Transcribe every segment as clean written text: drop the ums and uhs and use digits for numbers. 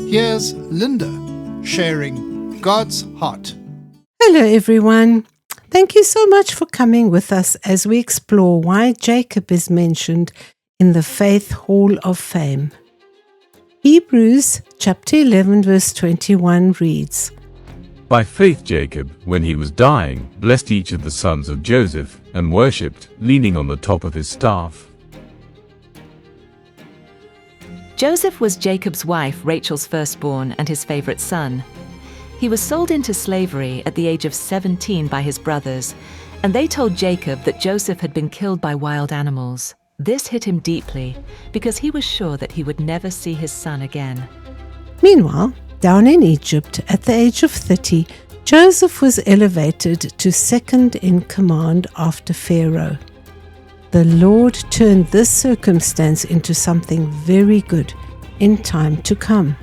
Here's Linda sharing God's heart. Hello, everyone. Thank you so much for coming with us as we explore why Jacob is mentioned in the Faith Hall of Fame. Hebrews chapter 11 verse 21 reads, By faith Jacob, when he was dying, blessed each of the sons of Joseph, and worshipped, leaning on the top of his staff. Joseph was Jacob's wife, Rachel's firstborn, and his favorite son. He was sold into slavery at the age of 17 by his brothers, and they told Jacob that Joseph had been killed by wild animals. This hit him deeply, because he was sure that he would never see his son again. Meanwhile, down in Egypt, at the age of 30, Joseph was elevated to second in command after Pharaoh. The Lord turned this circumstance into something very good in time to come.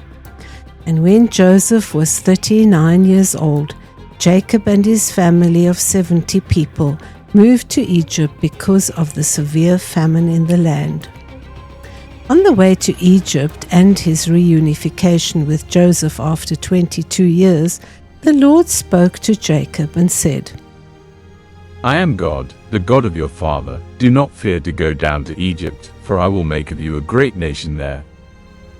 And when Joseph was 39 years old, Jacob and his family of 70 people moved to Egypt because of the severe famine in the land. On the way to Egypt and his reunification with Joseph after 22 years, the Lord spoke to Jacob and said, I am God, the God of your father. Do not fear to go down to Egypt, for I will make of you a great nation there.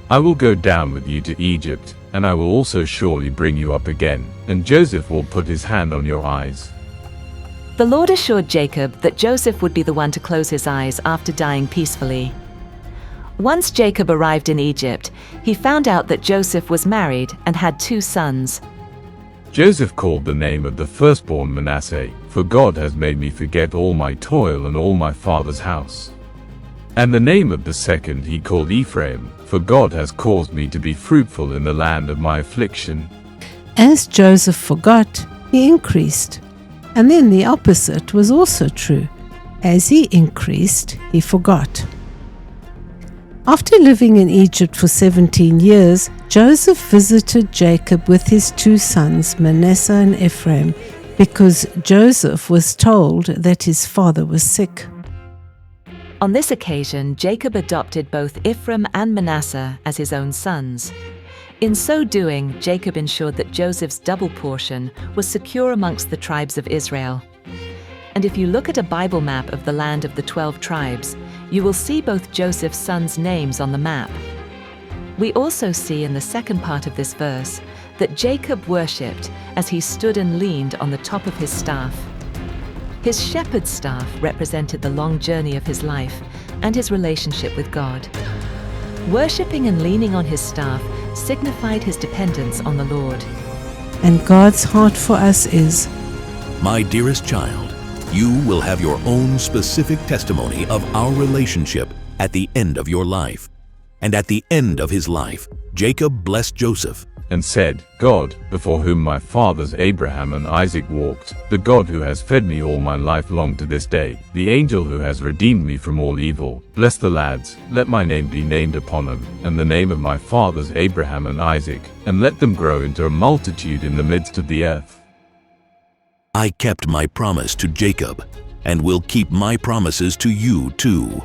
I will go down with you to Egypt, and I will also surely bring you up again, and Joseph will put his hand on your eyes. The Lord assured Jacob that Joseph would be the one to close his eyes after dying peacefully. Once Jacob arrived in Egypt, he found out that Joseph was married and had 2 sons. Joseph called the name of the firstborn Manasseh, for God has made me forget all my toil and all my father's house. And the name of the second he called Ephraim, for God has caused me to be fruitful in the land of my affliction. As Joseph forgot, he increased. And then the opposite was also true. As he increased, he forgot. After living in Egypt for 17 years, Joseph visited Jacob with his 2 sons, Manasseh and Ephraim, because Joseph was told that his father was sick. On this occasion, Jacob adopted both Ephraim and Manasseh as his own sons. In so doing, Jacob ensured that Joseph's double portion was secure amongst the tribes of Israel. And if you look at a Bible map of the land of the 12 tribes, you will see both Joseph's sons' names on the map. We also see in the second part of this verse that Jacob worshipped as he stood and leaned on the top of his staff. His shepherd's staff represented the long journey of his life and his relationship with God. Worshipping and leaning on his staff signified his dependence on the Lord. And God's heart for us is, My dearest child, you will have your own specific testimony of our relationship at the end of your life. And at the end of his life, Jacob blessed Joseph And said, God, before whom my fathers Abraham and Isaac walked, the God who has fed me all my life long to this day, the angel who has redeemed me from all evil, bless the lads, let my name be named upon them, and the name of my fathers Abraham and Isaac, and let them grow into a multitude in the midst of the earth. I kept my promise to Jacob, and will keep my promises to you too.